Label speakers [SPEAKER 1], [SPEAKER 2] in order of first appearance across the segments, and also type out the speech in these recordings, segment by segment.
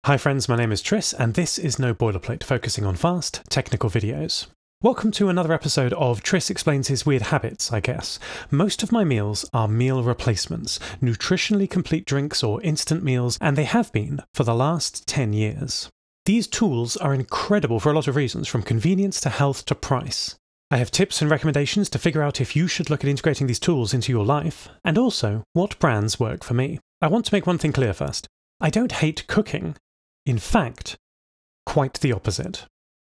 [SPEAKER 1] Hi friends, my name is Tris, and this is No Boilerplate, focusing on fast, technical videos. Welcome to another episode of Tris Explains His Weird Habits, I guess. Most of my meals are meal replacements, nutritionally complete drinks or instant meals, and they have been for the last 10 years. These tools are incredible for a lot of reasons, from convenience to health to price. I have tips and recommendations to figure out if you should look at integrating these tools into your life, and also what brands work for me. I want to make one thing clear first. I don't hate cooking. In fact, quite the opposite.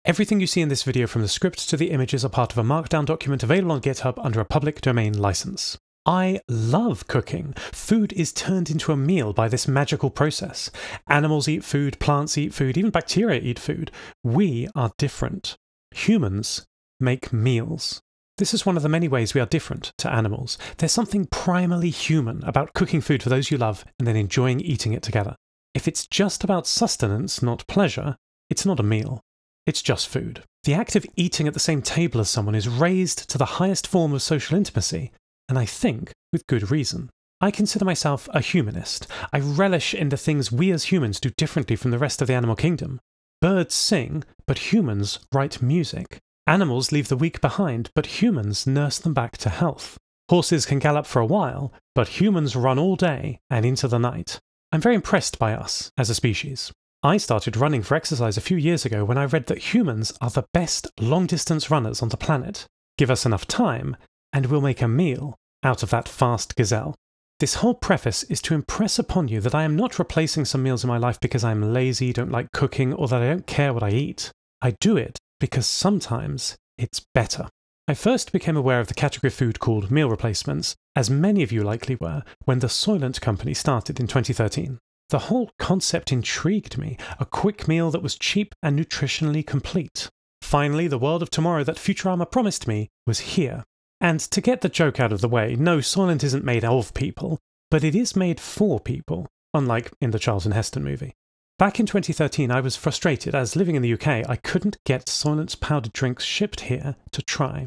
[SPEAKER 1] Everything you see in this video, from the script to the images, are part of a markdown document available on GitHub under a public domain license. I love cooking. Food is turned into a meal by this magical process. Animals eat food, plants eat food, even bacteria eat food. We are different. Humans make meals. This is one of the many ways we are different to animals. There's something primally human about cooking food for those you love and then enjoying eating it together. If it's just about sustenance, not pleasure, it's not a meal. It's just food. The act of eating at the same table as someone is raised to the highest form of social intimacy, and I think with good reason. I consider myself a humanist. I relish in the things we as humans do differently from the rest of the animal kingdom. Birds sing, but humans write music. Animals leave the weak behind, but humans nurse them back to health. Horses can gallop for a while, but humans run all day and into the night. I'm very impressed by us as a species. I started running for exercise a few years ago when I read that humans are the best long-distance runners on the planet. Give us enough time, and we'll make a meal out of that fast gazelle. This whole preface is to impress upon you that I am not replacing some meals in my life because I'm lazy, don't like cooking, or that I don't care what I eat. I do it because sometimes it's better. I first became aware of the category of food called meal replacements, as many of you likely were, when the Soylent company started in 2013. The whole concept intrigued me, a quick meal that was cheap and nutritionally complete. Finally, the world of tomorrow that Futurama promised me was here. And to get the joke out of the way, no, Soylent isn't made of people, but it is made for people, unlike in the Charlton Heston movie. Back in 2013, I was frustrated as, living in the UK, I couldn't get Soylent's powdered drinks shipped here to try.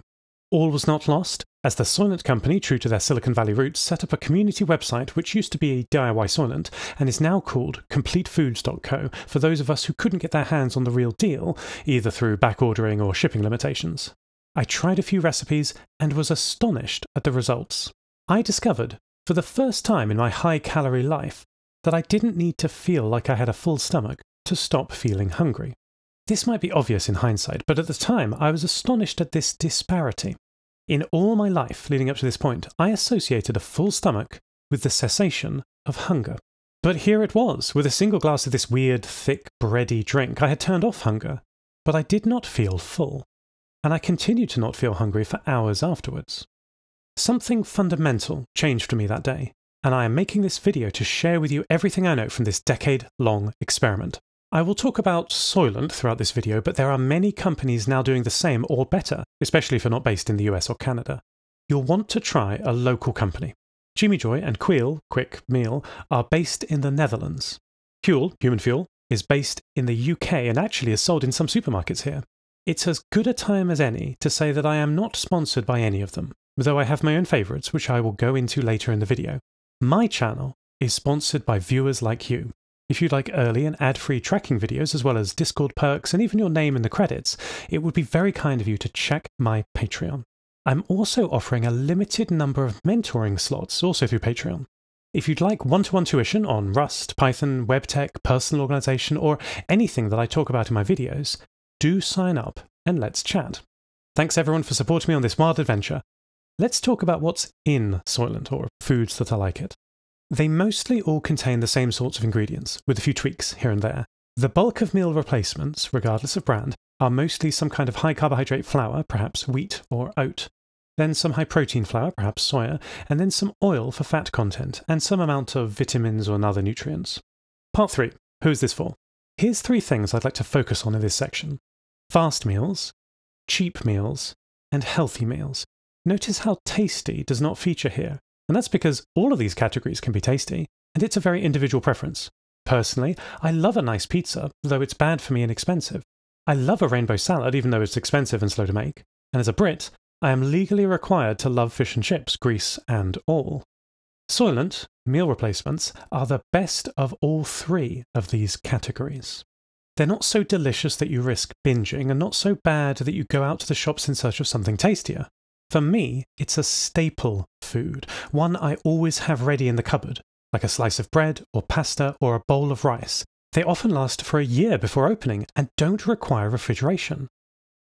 [SPEAKER 1] All was not lost, as the Soylent company, true to their Silicon Valley roots, set up a community website which used to be DIY Soylent and is now called CompleteFoods.co for those of us who couldn't get their hands on the real deal, either through back-ordering or shipping limitations. I tried a few recipes and was astonished at the results. I discovered, for the first time in my high-calorie life, that I didn't need to feel like I had a full stomach to stop feeling hungry. This might be obvious in hindsight, but at the time I was astonished at this disparity. In all my life leading up to this point, I associated a full stomach with the cessation of hunger. But here it was, with a single glass of this weird, thick, bready drink. I had turned off hunger, but I did not feel full, and I continued to not feel hungry for hours afterwards. Something fundamental changed for me that day, and I am making this video to share with you everything I know from this decade-long experiment. I will talk about Soylent throughout this video, but there are many companies now doing the same or better, especially if you're not based in the US or Canada. You'll want to try a local company. Jimmy Joy and Queel, quick meal, are based in the Netherlands. Huel, human fuel, is based in the UK and actually is sold in some supermarkets here. It's as good a time as any to say that I am not sponsored by any of them, though I have my own favourites, which I will go into later in the video. My channel is sponsored by viewers like you. If you'd like early and ad-free tracking videos, as well as Discord perks and even your name in the credits, it would be very kind of you to check my Patreon. I'm also offering a limited number of mentoring slots, also through Patreon. If you'd like one-to-one tuition on Rust, Python, web tech, personal organisation, or anything that I talk about in my videos, do sign up and let's chat. Thanks everyone for supporting me on this wild adventure. Let's talk about what's in Soylent, or foods that are like it. They mostly all contain the same sorts of ingredients, with a few tweaks here and there. The bulk of meal replacements, regardless of brand, are mostly some kind of high-carbohydrate flour, perhaps wheat or oat, then some high-protein flour, perhaps soya, and then some oil for fat content, and some amount of vitamins or other nutrients. Part 3. Who is this for? Here's 3 things I'd like to focus on in this section. Fast meals, cheap meals, and healthy meals. Notice how tasty does not feature here. And that's because all of these categories can be tasty, and it's a very individual preference. Personally, I love a nice pizza, though it's bad for me and expensive. I love a rainbow salad, even though it's expensive and slow to make. And as a Brit, I am legally required to love fish and chips, grease and all. Soylent, meal replacements, are the best of all three of these categories. They're not so delicious that you risk binging, and not so bad that you go out to the shops in search of something tastier. For me, it's a staple food, one I always have ready in the cupboard, like a slice of bread or pasta or a bowl of rice. They often last for a year before opening and don't require refrigeration.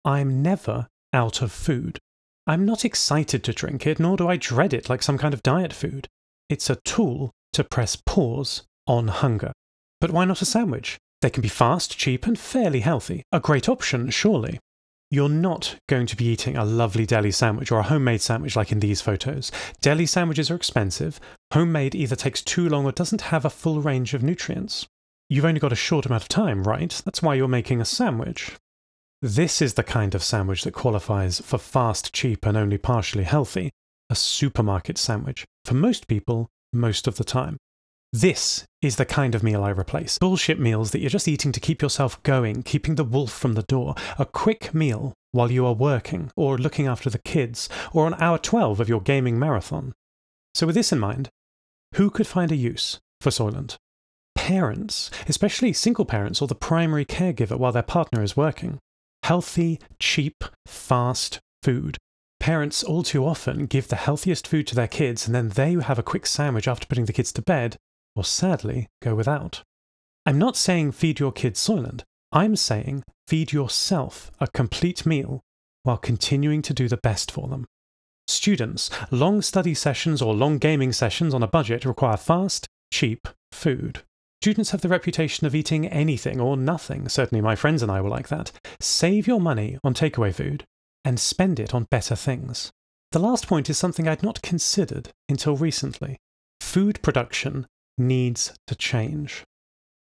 [SPEAKER 1] I'm never out of food. I'm not excited to drink it, nor do I dread it like some kind of diet food. It's a tool to press pause on hunger. But why not a sandwich? They can be fast, cheap, and fairly healthy. A great option, surely. You're not going to be eating a lovely deli sandwich or a homemade sandwich like in these photos. Deli sandwiches are expensive. Homemade either takes too long or doesn't have a full range of nutrients. You've only got a short amount of time, right? That's why you're making a sandwich. This is the kind of sandwich that qualifies for fast, cheap, and only partially healthy. A supermarket sandwich. For most people, most of the time. This is the kind of meal I replace. Bullshit meals that you're just eating to keep yourself going, keeping the wolf from the door. A quick meal while you are working, or looking after the kids, or on hour 12 of your gaming marathon. So with this in mind, who could find a use for Soylent? Parents, especially single parents or the primary caregiver while their partner is working. Healthy, cheap, fast food. Parents all too often give the healthiest food to their kids and then they have a quick sandwich after putting the kids to bed, or sadly, go without. I'm not saying feed your kids Soylent. I'm saying feed yourself a complete meal while continuing to do the best for them. Students, long study sessions or long gaming sessions on a budget require fast, cheap food. Students have the reputation of eating anything or nothing. Certainly my friends and I were like that. Save your money on takeaway food and spend it on better things. The last point is something I'd not considered until recently. Food production needs to change.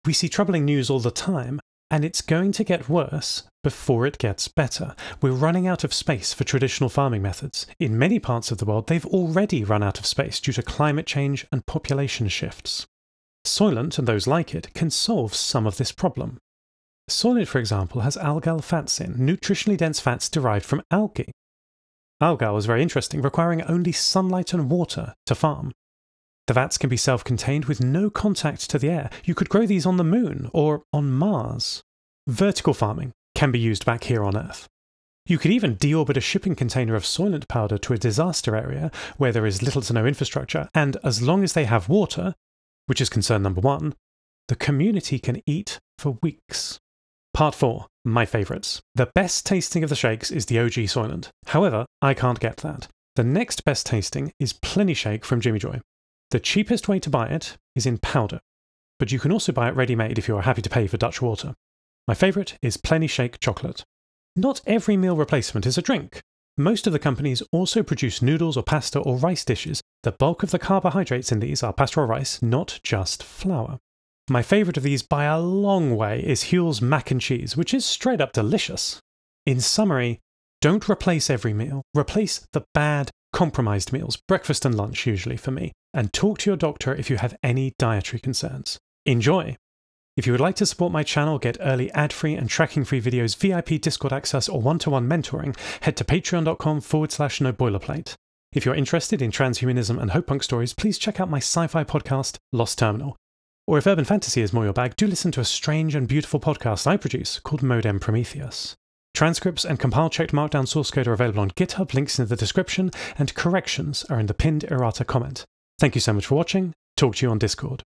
[SPEAKER 1] We see troubling news all the time, and it's going to get worse before it gets better. We're running out of space for traditional farming methods. In many parts of the world, they've already run out of space due to climate change and population shifts. Soylent, and those like it, can solve some of this problem. Soylent, for example, has algal fats in, nutritionally dense fats derived from algae. Algal is very interesting, requiring only sunlight and water to farm. The fats can be self-contained with no contact to the air. You could grow these on the moon or on Mars. Vertical farming can be used back here on Earth. You could even deorbit a shipping container of Soylent powder to a disaster area where there is little to no infrastructure, and as long as they have water, which is concern number one, the community can eat for weeks. Part 4. My favourites. The best tasting of the shakes is the OG Soylent. However, I can't get that. The next best tasting is Plenty Shake from Jimmy Joy. The cheapest way to buy it is in powder, but you can also buy it ready-made if you are happy to pay for Dutch water. My favourite is Plenty Shake Chocolate. Not every meal replacement is a drink. Most of the companies also produce noodles or pasta or rice dishes. The bulk of the carbohydrates in these are pasta or rice, not just flour. My favourite of these by a long way is Huel's mac and cheese, which is straight up delicious. In summary, don't replace every meal. Replace the bad, compromised meals, breakfast and lunch usually for me, and talk to your doctor if you have any dietary concerns. Enjoy! If you would like to support my channel, get early ad-free and tracking-free videos, VIP Discord access, or one-to-one mentoring, head to patreon.com/noboilerplate. If you're interested in transhumanism and hope punk stories, please check out my sci-fi podcast, Lost Terminal. Or if urban fantasy is more your bag, do listen to a strange and beautiful podcast I produce called Modem Prometheus. Transcripts and compile-checked markdown source code are available on GitHub, links in the description, and corrections are in the pinned ERRATA comment. Thank you so much for watching. Talk to you on Discord.